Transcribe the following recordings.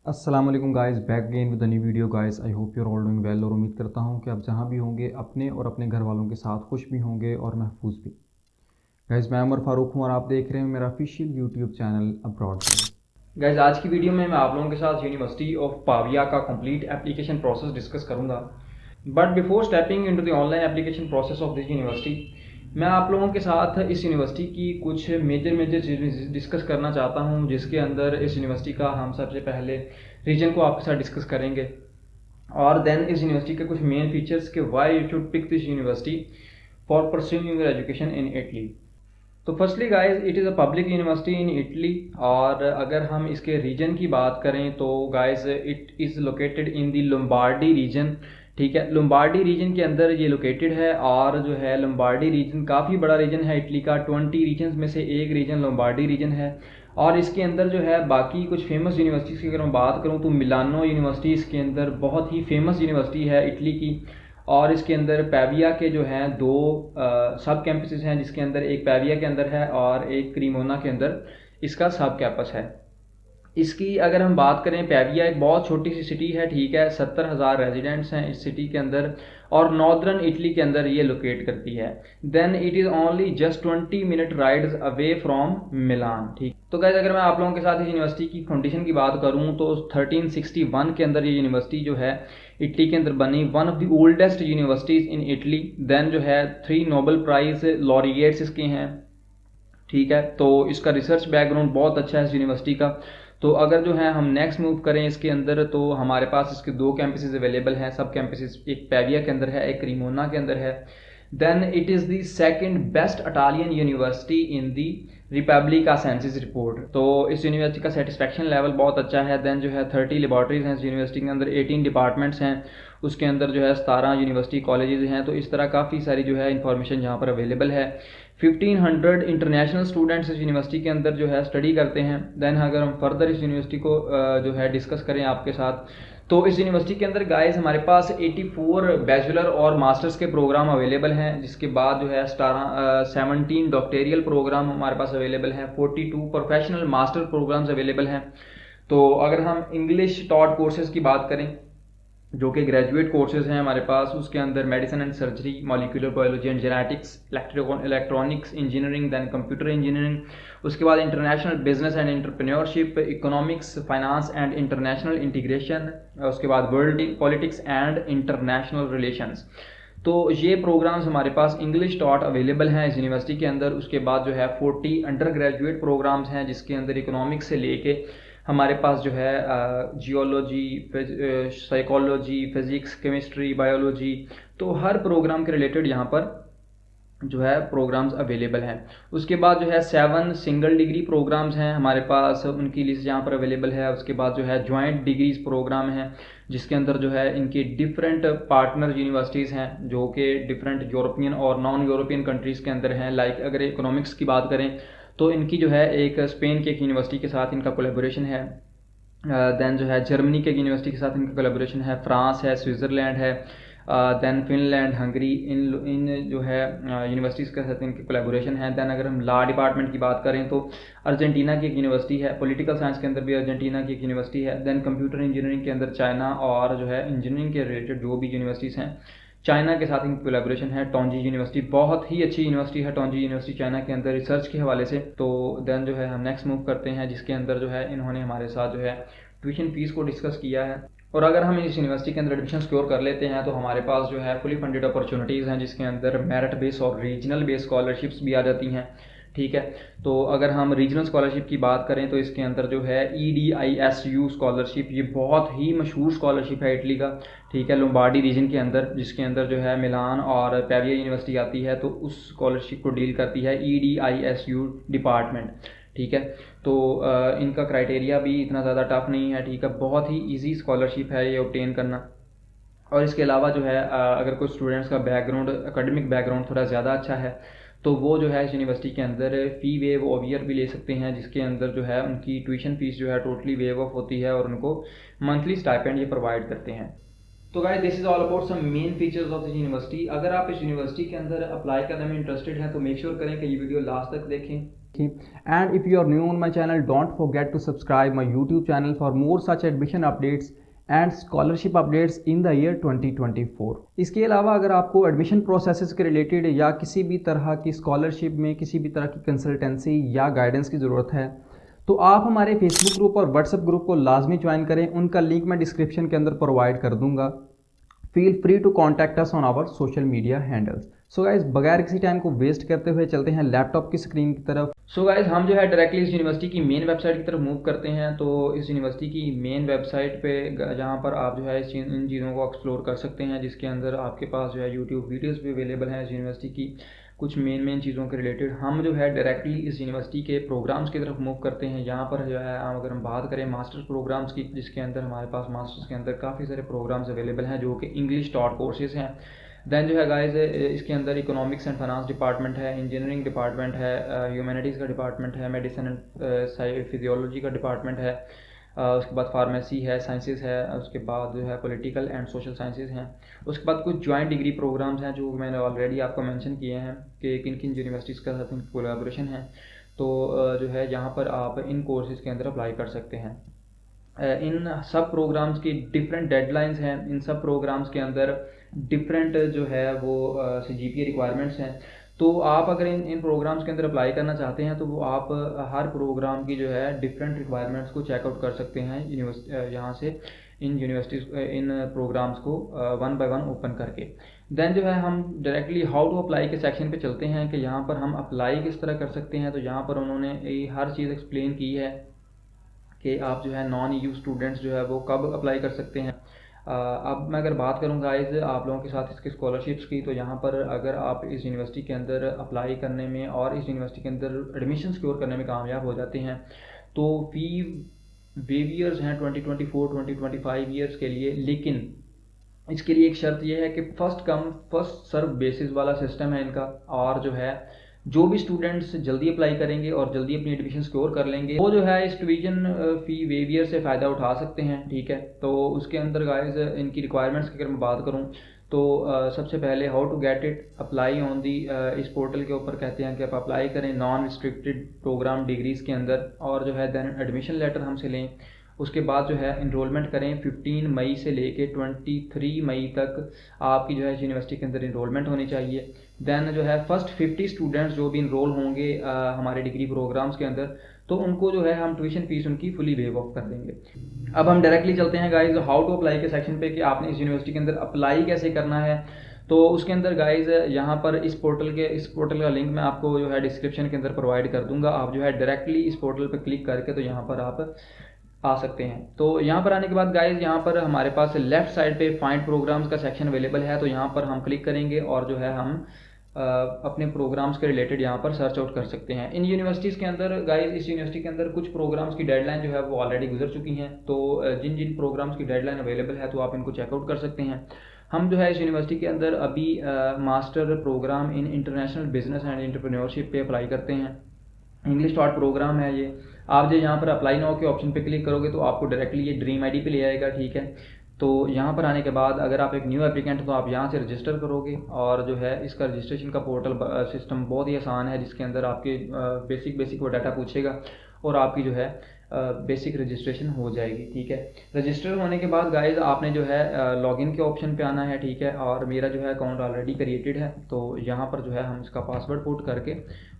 अस्सलाम वालेकुम guys, back again with the new video guys. I hope you are all doing well और उम्मीद करता हूँ कि आप जहाँ भी होंगे अपने और अपने घर वालों के साथ खुश भी होंगे और महफूज भी। गाइस, मैं उमर फारूक हूँ और आप देख रहे हैं मेरा official YouTube channel abroad. Guys, आज की वीडियो में मैं आप लोगों के साथ यूनिवर्सिटी ऑफ पाविया का कंप्लीट एप्लीकेशन प्रोसेस डिस्कस करूँगा। But before stepping into the online application process of this university, मैं आप लोगों के साथ इस यूनिवर्सिटी की कुछ मेजर चीज़ें डिस्कस करना चाहता हूं, जिसके अंदर इस यूनिवर्सिटी का हम सबसे पहले रीजन को आपके साथ डिस्कस करेंगे और देन इस यूनिवर्सिटी के कुछ मेन फीचर्स के why you should pick this university for pursuing your education in Italy. तो firstly guys, it is a public university in Italy और अगर हम इसके रीजन की बात करें तो guys it is located in the Lombardy region. ठीक है, लोम्बार्डी रीजन के अंदर ये लोकेटेड है और जो है लोम्बार्डी रीजन काफ़ी बड़ा रीजन है इटली का। 20 रीजन्स में से एक रीजन लोम्बार्डी रीजन है और इसके अंदर जो है बाकी कुछ फेमस यूनिवर्सिटीज़ की अगर मैं बात करूँ तो मिलानो यूनिवर्सिटी इसके अंदर बहुत ही फेमस यूनिवर्सिटी है इटली की। और इसके अंदर पैविया के जो हैं दो सब कैंपसेस हैं, जिसके अंदर एक पैविया के अंदर है और एक क्रीमोना के अंदर इसका सब कैंपस है। इसकी अगर हम बात करें, पैविया एक बहुत छोटी सी सिटी है, ठीक है, 70,000 रेजिडेंट्स हैं इस सिटी के अंदर और नॉर्दर्न इटली के अंदर ये लोकेट करती है। Then it is only just 20 minute rides away from Milan. ठीक, तो गाइस अगर मैं आप लोगों के साथ इस यूनिवर्सिटी की फाउंडेशन की बात करूं तो 1361 के अंदर ये यूनिवर्सिटी जो है इटली के अंदर बनी, one of the oldest universities in Italy. Then जो है 3 नोबेल प्राइज लॉरिएट्स इसके हैं। ठीक है, तो इसका रिसर्च बैकग्राउंड बहुत अच्छा है इस यूनिवर्सिटी का। तो अगर जो है हम नेक्स्ट मूव करें इसके अंदर तो हमारे पास इसके दो कैंपसेस अवेलेबल हैं, सब कैंपसेस, एक पैविया के अंदर है, एक क्रीमोना के अंदर है। Then it is the second best Italian university in the Repubblica Censis report. तो इस यूनिवर्सिटी का सेटिस्फेक्शन लेवल बहुत अच्छा है। देन जो है 30 लेबॉर्ट्रीज हैं इस यूनिवर्सिटी के अंदर, 18 डिपार्टमेंट्स हैं, उसके अंदर जो है 17 यूनिवर्सिटी कॉलेजेस हैं। तो इस तरह काफ़ी सारी जो है इंफॉर्मेशन यहाँ पर अवेलेबल है। 1500 इंटरनेशनल स्टूडेंट्स इस यूनिवर्सिटी के अंदर जो है स्टडी करते हैं। देन अगर हम फर्दर इस यूनिवर्सिटी को जो है डिस्कस करें आपके साथ, तो इस यूनिवर्सिटी के अंदर गाइस हमारे पास 84 बैचलर और मास्टर्स के प्रोग्राम अवेलेबल हैं, जिसके बाद जो है 17 डॉक्टोरियल प्रोग्राम हमारे पास अवेलेबल हैं, 42 प्रोफेशनल मास्टर प्रोग्राम्स अवेलेबल हैं। तो अगर हम इंग्लिश टॉट कोर्सेज की बात करें जो कि ग्रेजुएट कोर्सेज हैं हमारे पास, उसके अंदर medicine and surgery, molecular biology and genetics, electronics engineering, than computer engineering, उसके बाद international business and entrepreneurship, economics, finance and international integration, उसके बाद world politics and international relations. तो ये प्रोग्राम्स हमारे पास इंग्लिश टॉट अवेलेबल हैं इस यूनिवर्सिटी के अंदर। उसके बाद जो है 40 अंडर ग्रेजुएट प्रोग्राम्स हैं, जिसके अंदर इकोनॉमिक्स से लेके हमारे पास जो है geology, psychology, physics, chemistry, biology, तो हर प्रोग्राम के रिलेटेड यहाँ पर जो है प्रोग्राम्स अवेलेबल हैं। उसके बाद जो है 7 सिंगल डिग्री प्रोग्राम्स हैं हमारे पास, उनकी लिस्ट यहाँ पर अवेलेबल है। उसके बाद जो है जॉइंट डिग्रीज प्रोग्राम हैं, जिसके अंदर जो है इनकी डिफरेंट पार्टनर यूनिवर्सिटीज़ हैं जो कि डिफरेंट यूरोपियन और नॉन यूरोपियन कंट्रीज़ के अंदर हैं। लाइक अगर इकोनॉमिक्स की बात करें तो इनकी जो है एक स्पेन के एक यूनिवर्सिटी के साथ इनका कोलेबोरेशन है। देन जो है जर्मनी के यूनिवर्सिटी के साथ इनका कोलेबोरेशन है, फ्रांस है, स्विट्ज़रलैंड है, देन फिनलैंड, हंगरी, इन जो है यूनिवर्सिटीज़ के साथ इनके कोलेबोरेशन है। देन अगर हम लॉ डिपार्टमेंट की बात करें तो अर्जेंटीना की एक यूनिवर्सिटी है, पॉलिटिकल साइंस के अंदर भी अर्जेंटीना की एक यूनिवर्सिटी है। देन कंप्यूटर इंजीनियरिंग के अंदर चाइना, और जो है इंजीनियरिंग के रिलेटेड जो भी यूनिवर्सिटीज़ हैं चाइना के साथ इनकी कोलैबोरेशन है। टोंजी यूनिवर्सिटी बहुत ही अच्छी यूनिवर्सिटी है, टोंजी यूनिवर्सिटी चाइना के अंदर रिसर्च के हवाले से। तो देन जो है हम नेक्स्ट मूव करते हैं, जिसके अंदर जो है इन्होंने हमारे साथ जो है ट्यूशन फीस को डिस्कस किया है। और अगर हम इस यूनिवर्सिटी के अंदर एडमिशन सिक्योर कर लेते हैं तो हमारे पास जो है फुली फंडेड अपॉर्चुनिटीज़ हैं, जिसके अंदर मेरिट बेस और रीजनल बेस स्कॉलरशिप्स भी आ जाती हैं। ठीक है, तो अगर हम रीजनल स्कॉलरशिप की बात करें तो इसके अंदर जो है EDISU स्कॉलरशिप, ये बहुत ही मशहूर स्कॉलरशिप है इटली का। ठीक है, लोम्बार्डी रीजन के अंदर, जिसके अंदर जो है मिलान और पैविया यूनिवर्सिटी आती है, तो उस स्कॉलरशिप को डील करती है EDISU डिपार्टमेंट। ठीक है, तो इनका क्राइटेरिया भी इतना ज़्यादा टफ नहीं है। ठीक है, बहुत ही ईजी स्कॉलरशिप है ये ऑब्टेन करना। और इसके अलावा जो है अगर कोई स्टूडेंट्स का बैकग्राउंड, एकेडमिक बैकग्राउंड थोड़ा ज़्यादा अच्छा है तो वो जो है इस यूनिवर्सिटी के अंदर फ़ी वेव ओवियर भी ले सकते हैं, जिसके अंदर जो है उनकी ट्यूशन फ़ीस जो है टोटली वेव ऑफ होती है और उनको मंथली स्टाइपेंड ये प्रोवाइड करते हैं। तो guys, this is all about some main features of this university. अगर आप इस यूनिवर्सिटी के अंदर अप्लाई करने में इंटरेस्टेड हैं तो मेक श्योर करें कि ये वीडियो लास्ट तक देखें। सीखें। And if you are new on my channel, don't forget to subscribe my YouTube channel for more such admission updates and scholarship updates in the year 2024। इसके अलावा अगर आपको एडमिशन प्रोसेसेस के रिलेटेड या किसी भी तरह की स्कॉलरशिप में किसी भी तरह की कंसल्टेंसी या गाइडेंस की ज़रूरत है तो आप हमारे फेसबुक ग्रुप और व्हाट्सएप ग्रुप को लाजमी ज्वाइन करें। उनका लिंक मैं डिस्क्रिप्शन के अंदर प्रोवाइड कर दूंगा। Feel free to contact us on our social media handles. So guys, बगैर किसी टाइम को वेस्ट करते हुए चलते हैं लैपटॉप की स्क्रीन की तरफ। सो गाइज, हम जो है डायरेक्टली इस यूनिवर्सिटी की मेन वेबसाइट की तरफ मूव करते हैं। तो इस यूनिवर्सिटी की मेन वेबसाइट पे जहाँ पर आप जो है इन चीज़ों को एक्सप्लोर कर सकते हैं, जिसके अंदर आपके पास जो है यूट्यूब वीडियोज़ भी अवेलेबल हैं इस यूनिवर्सिटी की कुछ मेन चीज़ों के रिलेटेड। हम जो है डायरेक्टली इस यूनिवर्सिटी के प्रोग्राम्स की तरफ मूव करते हैं। यहाँ पर जो है अगर हम बात करें मास्टर्स प्रोग्राम्स की, जिसके अंदर हमारे पास मास्टर्स के अंदर काफ़ी सारे प्रोग्राम्स अवेलेबल हैं जो कि इंग्लिश टॉट कोर्सेज हैं। दैन जो है गाइस, इसके अंदर इकोनॉमिक्स एंड फाइनेंस डिपार्टमेंट है, इंजीनियरिंग डिपार्टमेंट है, ह्यूमैनिटीज़ का डिपार्टमेंट है, मेडिसिन एंड फिजियोलॉजी का डिपार्टमेंट है, उसके बाद फार्मेसी है, साइंसेज है, उसके बाद जो है पॉलिटिकल एंड सोशल साइंसेज हैं। उसके बाद कुछ जॉइंट डिग्री प्रोग्राम्स हैं जो मैंने ऑलरेडी आपको मेंशन किए हैं कि किन किन यूनिवर्सिटीज़ का साथ कोलैबोरेशन है। तो जो है यहाँ पर आप इन कोर्सेज़ के अंदर अप्लाई कर सकते हैं। इन सब प्रोग्राम्स की डिफरेंट डेडलाइंस हैं। इन सब प्रोग्राम्स के अंदर डिफरेंट जो है वो CGPA रिक्वायरमेंट्स हैं। तो आप अगर इन प्रोग्राम्स के अंदर अप्लाई करना चाहते हैं तो वो आप हर प्रोग्राम की जो है डिफरेंट रिक्वायरमेंट्स को चेकआउट कर सकते हैं यहाँ से इन यूनिवर्सिटीज़ इन प्रोग्राम्स को 1 by 1 ओपन करके। देन जो है हम डायरेक्टली हाउ टू अप्लाई के सेक्शन पे चलते हैं कि यहाँ पर हम अप्लाई किस तरह कर सकते हैं। तो यहाँ पर उन्होंने हर चीज़ एक्सप्लेन की है कि आप जो है नॉन EU स्टूडेंट्स जो है वो कब अप्लाई कर सकते हैं। अब मैं अगर बात करूँ गाइस आप लोगों के साथ इसके स्कॉलरशिप्स की, तो यहाँ पर अगर आप इस यूनिवर्सिटी के अंदर अप्लाई करने में और इस यूनिवर्सिटी के अंदर एडमिशन सिक्योर करने में कामयाब हो जाते हैं तो फी वेव ईयर्स हैं 2024-2025 ईयर्स के लिए। लेकिन इसके लिए एक शर्त यह है कि first come first serve basis वाला सिस्टम है इनका, और जो है जो भी स्टूडेंट्स जल्दी अप्लाई करेंगे और जल्दी अपनी एडमिशन स्कोर कर लेंगे वो जो है इस ट्यूशन फी वेवियर से फ़ायदा उठा सकते हैं। ठीक है, तो उसके अंदर गाइस इनकी रिक्वायरमेंट्स की अगर मैं बात करूं तो सबसे पहले how to get it apply on the, इस पोर्टल के ऊपर कहते हैं कि आप अप्लाई करें नॉन रिस्ट्रिक्टेड प्रोग्राम डिग्रीज़ के अंदर, और जो है दैन एडमिशन लेटर हमसे लें। उसके बाद जो है इनरोलमेंट करें 15 मई से लेके 23 मई तक आपकी जो है यूनिवर्सिटी के अंदर इनरोलमेंट होनी चाहिए। दैन जो है फर्स्ट 50 स्टूडेंट्स जो भी इनरोल होंगे हमारे डिग्री प्रोग्राम्स के अंदर, तो उनको जो है हम ट्यूशन फीस उनकी फुली वेव ऑफ कर देंगे। अब हम डायरेक्टली चलते हैं गाइज हाउ टू अप्लाई के सेक्शन पे कि आपने इस यूनिवर्सिटी के अंदर अप्लाई कैसे करना है। तो उसके अंदर गाइज यहाँ पर इस पोर्टल का लिंक मैं आपको जो है डिस्क्रिप्शन के अंदर प्रोवाइड कर दूंगा। आप जो है डायरेक्टली इस पोर्टल पर क्लिक करके तो यहाँ पर आप आ सकते हैं। तो यहाँ पर आने के बाद गाइज यहाँ पर हमारे पास लेफ्ट साइड पे फाइंड प्रोग्राम्स का सेक्शन अवेलेबल है। तो यहाँ पर हम क्लिक करेंगे और जो है हम अपने प्रोग्राम्स के रिलेटेड यहाँ पर सर्च आउट कर सकते हैं। इन यूनिवर्सिटीज़ के अंदर गाइज इस यूनिवर्सिटी के अंदर कुछ प्रोग्राम्स की डेडलाइन जो है वो ऑलरेडी गुजर चुकी हैं। तो जिन जिन प्रोग्राम्स की डेडलाइन अवेलेबल है तो आप इनको चेकआउट कर सकते हैं। हम जो है इस यूनिवर्सिटी के अंदर अभी master programme in international business and entrepreneurship पे अप्लाई करते हैं। इंग्लिश टॉट प्रोग्राम है ये। आप जो यहाँ पर अप्लाई नाउ के ऑप्शन पे क्लिक करोगे तो आपको डायरेक्टली ये ड्रीम आईडी पे ले आएगा। ठीक है, तो यहाँ पर आने के बाद अगर आप एक न्यू एप्लीकेंट तो आप यहाँ से रजिस्टर करोगे, और जो है इसका रजिस्ट्रेशन का पोर्टल सिस्टम बहुत ही आसान है, जिसके अंदर आपके बेसिक वो डाटा पूछेगा और आपकी जो है बेसिक रजिस्ट्रेशन हो जाएगी। ठीक है, रजिस्टर होने के बाद गाइज आपने जो है लॉगिन के ऑप्शन पे आना है। ठीक है, और मेरा जो है अकाउंट ऑलरेडी क्रिएटेड है, तो यहाँ पर जो है हम इसका पासवर्ड पुट करके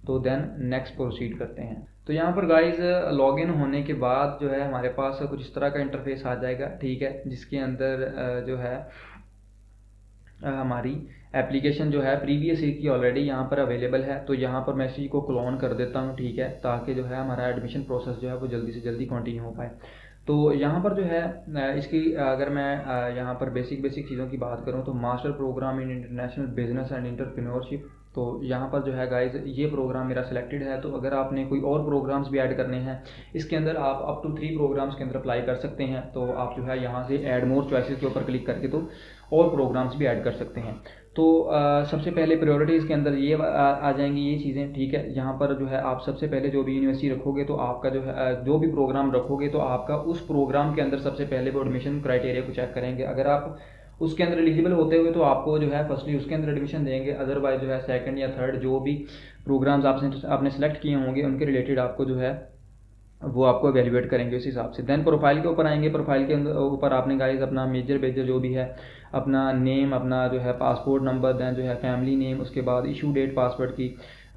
तो देन नेक्स्ट प्रोसीड करते हैं। तो यहाँ पर गाइज लॉगिन होने के बाद जो है हमारे पास कुछ इस तरह का इंटरफेस आ जाएगा। ठीक है, जिसके अंदर जो है हमारी एप्लीकेशन जो है प्रीवियस ईयर की ऑलरेडी यहाँ पर अवेलेबल है। तो यहाँ पर मैं इसी को क्लोन कर देता हूँ। ठीक है, ताकि जो है हमारा एडमिशन प्रोसेस जो है वो जल्दी से जल्दी कंटिन्यू हो पाए। तो यहाँ पर जो है इसकी अगर मैं यहाँ पर बेसिक चीज़ों की बात करूँ तो master programme in international business and entrepreneurship, तो यहाँ पर जो है गाइज ये प्रोग्राम मेरा सिलेक्टेड है। तो अगर आपने कोई और प्रोग्राम्स भी ऐड करने हैं इसके अंदर आप अप टू 3 प्रोग्राम्स के अंदर अप्लाई कर सकते हैं। तो आप जो है यहाँ से ऐड मोर चॉइसेस के ऊपर क्लिक करके तो और प्रोग्राम्स भी ऐड कर सकते हैं। तो सबसे पहले प्रायोरिटीज़ के अंदर ये आ जाएंगी ये चीज़ें। ठीक है, यहाँ पर जो है आप सबसे पहले जो भी यूनिवर्सिटी रखोगे तो आपका जो है जो भी प्रोग्राम रखोगे तो आपका उस प्रोग्राम के अंदर सबसे पहले वो एडमिशन क्राइटेरिया को चेक करेंगे। अगर आप उसके अंदर एलिजिबल होते हुए तो आपको जो है फर्स्टली उसके अंदर एडमिशन देंगे, अदरवाइज जो है सेकंड या थर्ड जो भी प्रोग्राम्स आपने सेलेक्ट किए होंगे उनके रिलेटेड आपको जो है वो आपको एवेल्युएट करेंगे उस हिसाब से। देन प्रोफाइल के ऊपर आएंगे, प्रोफाइल के ऊपर आपने गाइस अपना मेजर जो भी है, अपना नेम, अपना जो है पासपोर्ट नंबर, देन जो है फैमिली नेम, उसके बाद इशू डेट पासपोर्ट की,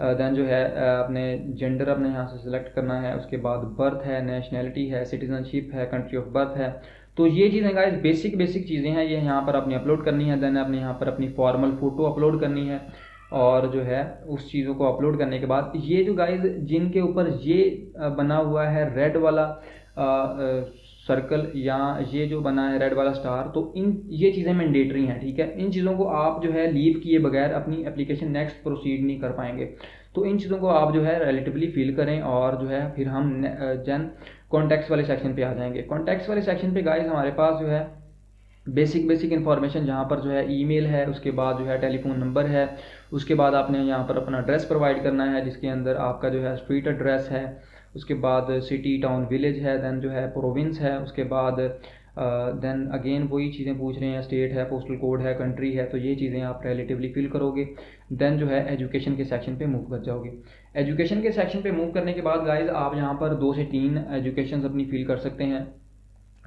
देन जो है अपने जेंडर अपने यहाँ से सिलेक्ट करना है, उसके बाद बर्थ है, नेशनैलिटी है, सिटीजनशिप है, कंट्री ऑफ बर्थ है। तो ये चीज़ें गाइस बेसिक चीज़ें हैं, ये यहाँ पर अपनी अपलोड करनी है। देन अपने यहाँ पर अपनी फॉर्मल फ़ोटो अपलोड करनी है, और जो है उस चीज़ों को अपलोड करने के बाद ये जो गाइस जिनके ऊपर ये बना हुआ है रेड वाला सर्कल या ये जो बना है रेड वाला स्टार, तो इन ये चीज़ें मैंडेटरी हैं, ठीक है। इन चीज़ों को आप जो है लीव किए बगैर अपनी एप्लीकेशन नेक्स्ट प्रोसीड नहीं कर पाएंगे। तो इन चीज़ों को आप जो है रिलेटिवली फिल करें, और जो है फिर हम जन कॉन्टैक्ट्स वाले सेक्शन पे आ जाएंगे। कॉन्टैक्ट्स वाले सेक्शन पे गाइस हमारे पास जो है बेसिक इन्फॉर्मेशन जहाँ पर जो है ईमेल है, उसके बाद जो है टेलीफोन नंबर है, उसके बाद आपने यहाँ पर अपना एड्रेस प्रोवाइड करना है जिसके अंदर आपका जो है स्ट्रीट एड्रेस है, उसके बाद सिटी टाउन विलेज है, देन जो है प्रोविंस है, उसके बाद देन अगेन वही चीज़ें पूछ रहे हैं, स्टेट है, पोस्टल कोड है, कंट्री है, तो ये चीज़ें आप रिलेटिवली फिल करोगे। देन जो है एजुकेशन के सेक्शन पे मूव कर जाओगे। एजुकेशन के सेक्शन पे मूव करने के बाद गाइज आप यहाँ पर 2 से 3 एजुकेशन अपनी फिल कर सकते हैं,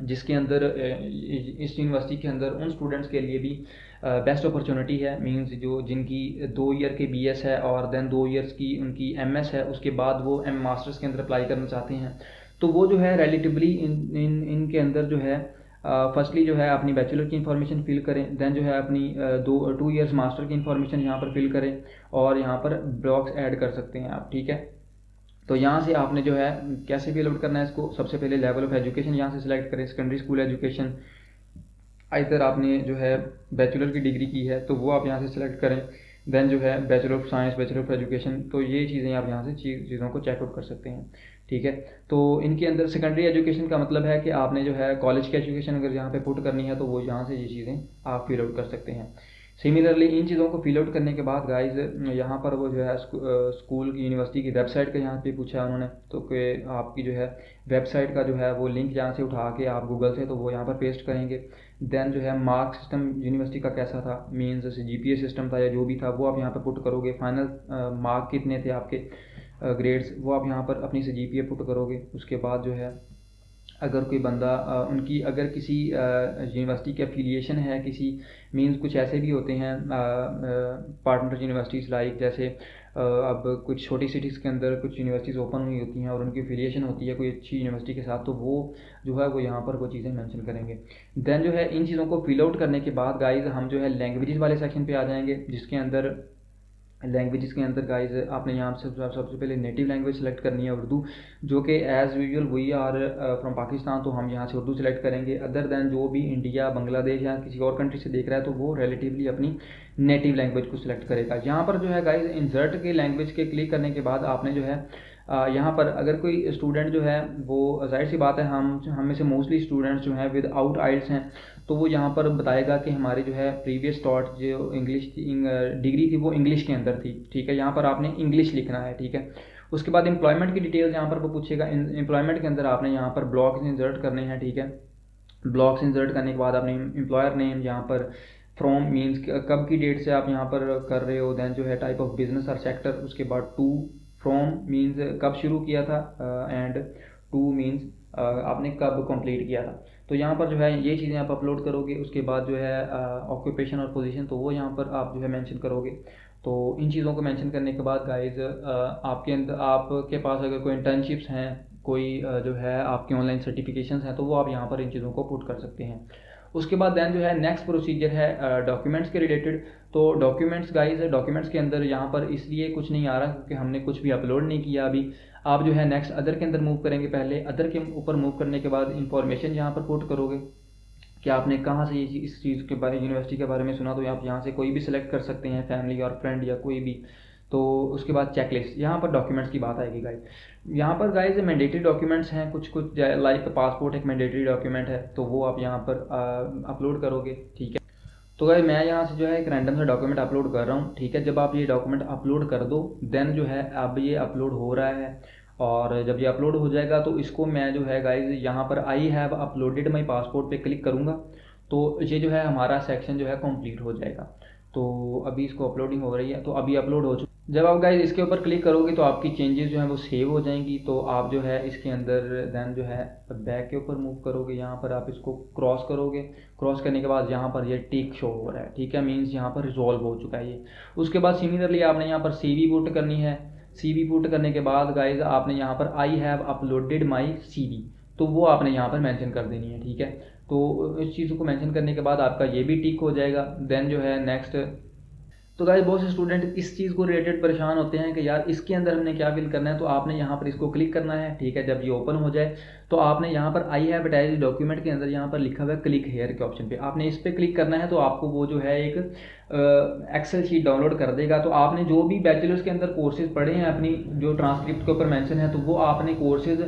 जिसके अंदर इस यूनिवर्सिटी के अंदर उन स्टूडेंट्स के लिए भी बेस्ट अपॉर्चुनिटी है, मींस जो जिनकी 2 ईयर के बीएस है और देन 2 ईयर्स की उनकी एमएस है, उसके बाद वो मास्टर्स के अंदर अप्लाई करना चाहते हैं, तो वो जो है रिलेटिवली इनके अंदर जो है फर्स्टली जो है अपनी बैचलर की इन्फॉर्मेशन फिल करें, देन जो है अपनी 2 ईयर्स मास्टर की इन्फॉर्मेशन यहाँ पर फिल करें, और यहाँ पर ब्लॉक्स ऐड कर सकते हैं आप, ठीक है। तो यहाँ से आपने जो है कैसे भी अपलोड करना है इसको, सबसे पहले लेवल ऑफ एजुकेशन यहाँ से सिलेक्ट करें, सेकेंडरी स्कूल एजुकेशन, इधर आपने जो है बैचलर की डिग्री की है तो वो आप यहाँ से सिलेक्ट करें, देन जो है bachelor of science, bachelor of education, तो ये चीज़ें आप यहाँ से चीज़ों को चेकआउट कर सकते हैं, ठीक है। तो इनके अंदर सेकेंडरी एजुकेशन का मतलब है कि आपने जो है कॉलेज की एजुकेशन अगर यहाँ पे पुट करनी है तो वो यहाँ से ये चीज़ें आप फिल आउट कर सकते हैं। सिमिलरली इन चीज़ों को फिल आउट करने के बाद गाइज यहाँ पर वो जो है स्कूल की यूनिवर्सिटी की वेबसाइट का यहाँ पे पूछा है उन्होंने, तो कि आपकी जो है वेबसाइट का जो है वो लिंक यहाँ से उठा के आप गूगल से तो वो यहाँ पर पेस्ट करेंगे। देन जो है मार्क सिस्टम यूनिवर्सिटी का कैसा था, मीन्स जैसे जीपीए सिस्टम था या जो भी था वो आप यहाँ पर पुट करोगे। फाइनल मार्क कितने थे आपके ग्रेड्स, वो आप यहाँ पर अपनी से जीपीए पुट करोगे। उसके बाद जो है अगर कोई बंदा उनकी अगर किसी यूनिवर्सिटी की एफिलिएशन है किसी, मींस कुछ ऐसे भी होते हैं पार्टनर यूनिवर्सिटीज़ लाइक जैसे अब कुछ छोटी सिटीज़ के अंदर कुछ यूनिवर्सिटीज़ ओपन हुई होती हैं और उनकी एफिलिएशन होती है कोई अच्छी यूनिवर्सिटी के साथ, तो वो जो है वो यहाँ पर वो चीज़ें मेंशन करेंगे। देन जो है इन चीज़ों को फिल आउट करने के बाद गाइज हम जो है लैंग्वेजेस वाले सेक्शन पे आ जाएंगे, जिसके अंदर लैंग्वेजेस के अंदर गाइज आपने यहाँ से सबसे पहले नेटिव लैंग्वेज सेलेक्ट करनी है उर्दू, जो कि as usual we are from Pakistan, तो हम यहाँ से उर्दू सेलेक्ट करेंगे। अदर दैन जो भी इंडिया, बांग्लादेश या किसी और कंट्री से देख रहा है तो वो रिलेटिवली अपनी नेटिव लैंग्वेज को सिलेक्ट करेगा। यहाँ पर जो है गाइज इंसर्ट के लैंग्वेज के क्लिक करने के बाद आपने जो है यहाँ पर अगर कोई स्टूडेंट जो है वो जाहिर सी बात है हम में से मोस्टली स्टूडेंट्स जो हैं विद आउट आइल्स हैं, तो वो यहाँ पर बताएगा कि हमारी जो है प्रीवियस टॉट जो इंग्लिश डिग्री थी वो इंग्लिश के अंदर थी, ठीक है। यहाँ पर आपने इंग्लिश लिखना है, ठीक है। उसके बाद एम्प्लॉयमेंट की डिटेल्स यहाँ पर वो पूछेगा। एम्प्लॉयमेंट के अंदर आपने यहाँ पर ब्लॉक्स इंसर्ट करने हैं, ठीक है। ब्लॉक्स इंसर्ट करने के बाद आपने एम्प्लॉयर नेम यहाँ पर, फ्रॉम मीन्स कब की डेट से आप यहाँ पर कर रहे हो, देन जो है टाइप ऑफ बिजनेस और सेक्टर, उसके बाद टू, फ्रॉम मीन्स कब शुरू किया था, एंड टू मीन्स आपने कब कंप्लीट किया था। तो यहाँ पर जो है ये चीज़ें आप अपलोड करोगे। उसके बाद जो है ऑक्यूपेशन और पोजीशन, तो वो यहाँ पर आप जो है मेंशन करोगे। तो इन चीज़ों को मेंशन करने के बाद गाइज आपके अंदर आपके पास अगर कोई इंटर्नशिप्स हैं, कोई जो है आपके ऑनलाइन सर्टिफिकेशंस हैं, तो वो आप यहाँ पर इन चीज़ों को पुट कर सकते हैं। उसके बाद दैन जो है नेक्स्ट प्रोसीजर है डॉक्यूमेंट्स के रिलेटेड। तो डॉक्यूमेंट्स गाइज डॉक्यूमेंट्स के अंदर यहाँ पर इसलिए कुछ नहीं आ रहा क्योंकि हमने कुछ भी अपलोड नहीं किया अभी। आप जो है नेक्स्ट अदर के अंदर मूव करेंगे, पहले अदर के ऊपर मूव करने के बाद इंफॉर्मेशन यहाँ पर पुट करोगे कि आपने कहाँ से इस चीज़ के बारे यूनिवर्सिटी के बारे में सुना, तो आप यहाँ से कोई भी सिलेक्ट कर सकते हैं, फैमिली और फ्रेंड या कोई भी। तो उसके बाद चेकलिस्ट, यहाँ पर डॉक्यूमेंट्स की बात आएगी गाइज। यहाँ पर गाइज मैंडेटरी डॉक्यूमेंट्स हैं कुछ लाइक पासपोर्ट एक मैंडेटरी डॉक्यूमेंट है, तो वो आप यहाँ पर अपलोड करोगे, ठीक है। तो गाइज मैं यहाँ से जो है एक रैंडम सा डॉक्यूमेंट अपलोड कर रहा हूँ, ठीक है। जब आप ये डॉक्यूमेंट अपलोड कर दो देन जो है अब ये अपलोड हो रहा है, और जब ये अपलोड हो जाएगा तो इसको मैं जो है गाइज यहाँ पर I have uploaded my passport पे क्लिक करूँगा। तो ये जो है हमारा सेक्शन जो है कंप्लीट हो जाएगा। तो अभी इसको अपलोडिंग हो रही है, तो अभी अपलोड हो चुकी। जब आप गाइस इसके ऊपर क्लिक करोगे तो आपकी चेंजेस जो हैं वो सेव हो जाएंगी। तो आप जो है इसके अंदर देन जो है बैक के ऊपर मूव करोगे, यहाँ पर आप इसको क्रॉस करोगे। क्रॉस करने के बाद यहाँ पर ये टिक शो हो रहा है, ठीक है, मीन्स यहाँ पर रिजॉल्व हो चुका है ये। उसके बाद सिमिलरली आपने यहाँ पर CV पुट करनी है। CV पुट करने के बाद गाइज आपने यहाँ पर I have uploaded my CV, तो वो आपने यहाँ पर मेंशन कर देनी है, ठीक है। तो इस चीज़ को मेंशन करने के बाद आपका ये भी टिक हो जाएगा। देन जो है नेक्स्ट, तो गाइस बहुत से स्टूडेंट इस चीज़ को रिलेटेड परेशान होते हैं कि यार इसके अंदर हमने क्या फिल करना है। तो आपने यहाँ पर इसको क्लिक करना है, ठीक है। जब ये ओपन हो जाए तो आपने यहाँ पर आई हैव अटैच्ड डॉक्यूमेंट के अंदर यहाँ पर लिखा हुआ है क्लिक हेयर के ऑप्शन पे, आपने इस पर क्लिक करना है। तो आपको वो जो है एक एक्सेल शीट डाउनलोड कर देगा। तो आपने जो भी बैचलर्स के अंदर कोर्सेज पढ़े हैं अपनी, जो ट्रांसक्रिप्ट के ऊपर मेंशन है, तो वो आपने कोर्सेज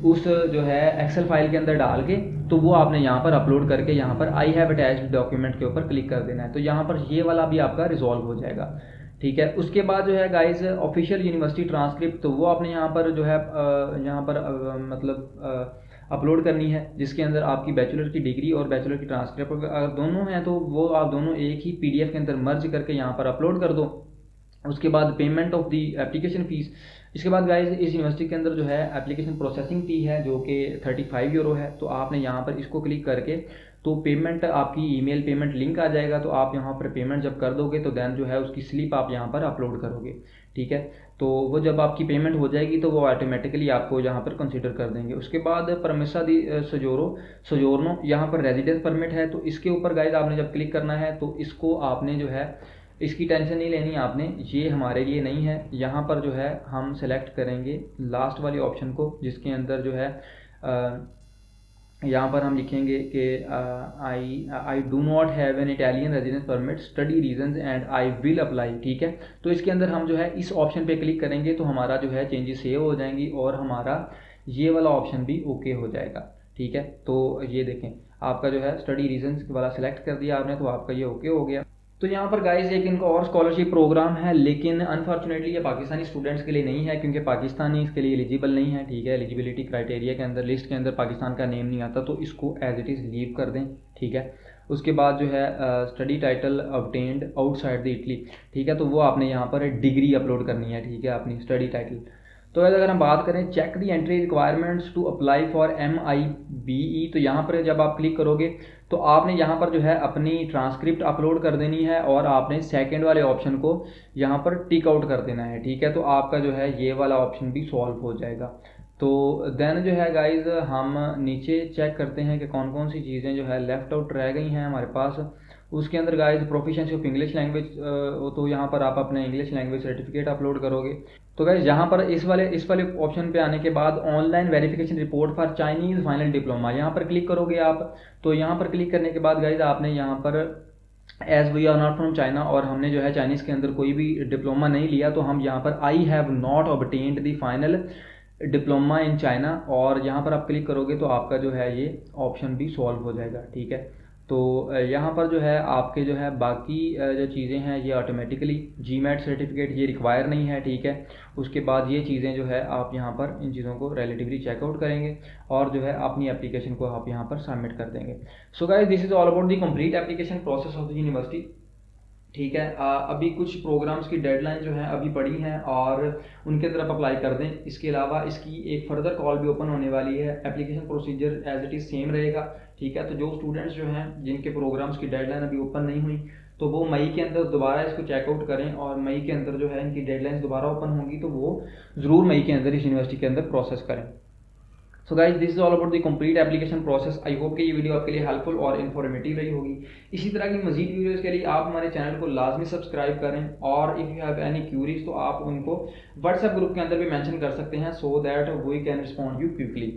उस जो है एक्सेल फाइल के अंदर डाल के तो वो आपने यहाँ पर अपलोड करके यहाँ पर आई हैव अटैच्ड डॉक्यूमेंट के ऊपर क्लिक कर देना है। तो यहाँ पर ये वाला भी आपका रिजॉल्व हो जाएगा, ठीक है। उसके बाद जो है गाइस ऑफिशियल यूनिवर्सिटी ट्रांसक्रिप्ट, तो वो आपने यहाँ पर जो है यहाँ पर मतलब अपलोड करनी है, जिसके अंदर आपकी बैचलर की डिग्री और बैचलर की ट्रांसक्रिप्ट अगर दोनों हैं तो वो आप दोनों एक ही PDF के अंदर मर्ज करके यहाँ पर अपलोड कर दो। उसके बाद payment of the application fees. इसके बाद गाइस इस यूनिवर्सिटी के अंदर जो है एप्लीकेशन प्रोसेसिंग फ़ी है जो कि 35 यूरो है। तो आपने यहाँ पर इसको क्लिक करके तो पेमेंट आपकी ईमेल पेमेंट लिंक आ जाएगा। तो आप यहाँ पर पेमेंट जब कर दोगे तो देन जो है उसकी स्लिप आप यहाँ पर अपलोड करोगे, ठीक है। तो वो जब आपकी पेमेंट हो जाएगी तो वो ऑटोमेटिकली आपको यहाँ पर कंसीडर कर देंगे। उसके बाद परमिसा दी सजोरनो, यहाँ पर रेजिडेंस परमिट है। तो इसके ऊपर गाइस आपने जब क्लिक करना है तो इसको आपने जो है इसकी टेंशन नहीं लेनी आपने, ये हमारे लिए नहीं है। यहाँ पर जो है हम सेलेक्ट करेंगे लास्ट वाली ऑप्शन को, जिसके अंदर जो है यहाँ पर हम लिखेंगे कि I do not have an Italian residence permit, study reasons and I will apply, ठीक है। तो इसके अंदर हम जो है इस ऑप्शन पे क्लिक करेंगे तो हमारा जो है चेंजेस सेव हो जाएंगी और हमारा ये वाला ऑप्शन भी ओके हो जाएगा, ठीक है। तो ये देखें आपका जो है स्टडी रीजंस वाला सिलेक्ट कर दिया आपने, तो आपका ये ओके हो गया। तो यहाँ पर गाइस एक इनका और स्कॉलरशिप प्रोग्राम है, लेकिन अनफॉर्चुनेटली ये पाकिस्तानी स्टूडेंट्स के लिए नहीं है, क्योंकि पाकिस्तानी इसके लिए एलिजिबल नहीं है, ठीक है। एलिजिबिलिटी क्राइटेरिया के अंदर लिस्ट के अंदर पाकिस्तान का नेम नहीं आता, तो इसको एज इट इज़ लीव कर दें, ठीक है। उसके बाद जो है study title obtained outside the Italy, ठीक है। तो वो आपने यहाँ पर डिग्री अपलोड करनी है, ठीक है, अपनी स्टडी टाइटल। तो अगर हम बात करें check the entry requirements to apply for MIBE, तो यहाँ पर जब आप क्लिक करोगे तो आपने यहाँ पर जो है अपनी ट्रांसक्रिप्ट अपलोड कर देनी है और आपने सेकंड वाले ऑप्शन को यहाँ पर टिक आउट कर देना है, ठीक है। तो आपका जो है ये वाला ऑप्शन भी सॉल्व हो जाएगा। तो देन जो है गाइज हम नीचे चेक करते हैं कि कौन कौन सी चीज़ें जो है लेफ़्ट आउट रह गई हैं हमारे पास। उसके अंदर guys proficiency of English language, तो यहाँ पर आप अपने इंग्लिश लैंग्वेज सर्टिफिकेट अपलोड करोगे। तो गाइज यहाँ पर इस वाले ऑप्शन पे आने के बाद online verification report for Chinese final diploma, यहाँ पर क्लिक करोगे आप। तो यहाँ पर क्लिक करने के बाद गाइज आपने यहाँ पर as we are not from China, और हमने जो है चाइनीज़ के अंदर कोई भी डिप्लोमा नहीं लिया, तो हम यहाँ पर I have not obtained the final diploma in China, और यहाँ पर आप क्लिक करोगे तो आपका जो है ये ऑप्शन भी सॉल्व हो जाएगा, ठीक है। तो यहाँ पर जो है आपके जो है बाकी जो चीज़ें हैं ये ऑटोमेटिकली GMAT सर्टिफिकेट ये रिक्वायर नहीं है, ठीक है। उसके बाद ये चीज़ें जो है आप यहाँ पर इन चीज़ों को रिलेटिवली चेकआउट करेंगे और जो है अपनी एप्लीकेशन को आप यहाँ पर सबमिट कर देंगे। So guys this is all about the complete application process of the university, ठीक है। अभी कुछ प्रोग्राम्स की डेडलाइन जो है अभी पड़ी हैं और उनके अंदर आप अप्लाई कर दें। इसके अलावा इसकी एक फर्दर कॉल भी ओपन होने वाली है। Application procedure as it is same रहेगा, ठीक है। तो जो स्टूडेंट्स जो हैं जिनके प्रोग्राम्स की डेडलाइन अभी ओपन नहीं हुई, तो वो मई के अंदर दोबारा इसको चेकआउट करें, और मई के अंदर जो है इनकी डेडलाइन दोबारा ओपन होंगी तो वो ज़रूर मई के अंदर इस यूनिवर्सिटी के अंदर प्रोसेस करें। So guys this is all about the complete application process. I hope कि ये वीडियो आपके लिए हेल्पफुल और इन्फॉर्मेटिव रही होगी। इसी तरह की मजीद वीडियोज़ के लिए आप हमारे चैनल को लाजमी सब्सक्राइब करें, और if you have any curies तो आप उनको व्हाट्सएप ग्रुप के अंदर भी मेंशन कर सकते हैं, so that we can respond you quickly.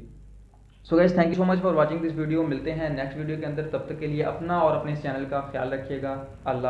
So guys thank you so much for watching this video. मिलते हैं नेक्स्ट वीडियो के अंदर, तब तक के लिए अपना और अपने इस चैनल का ख्याल रखिएगा। अल्लाह।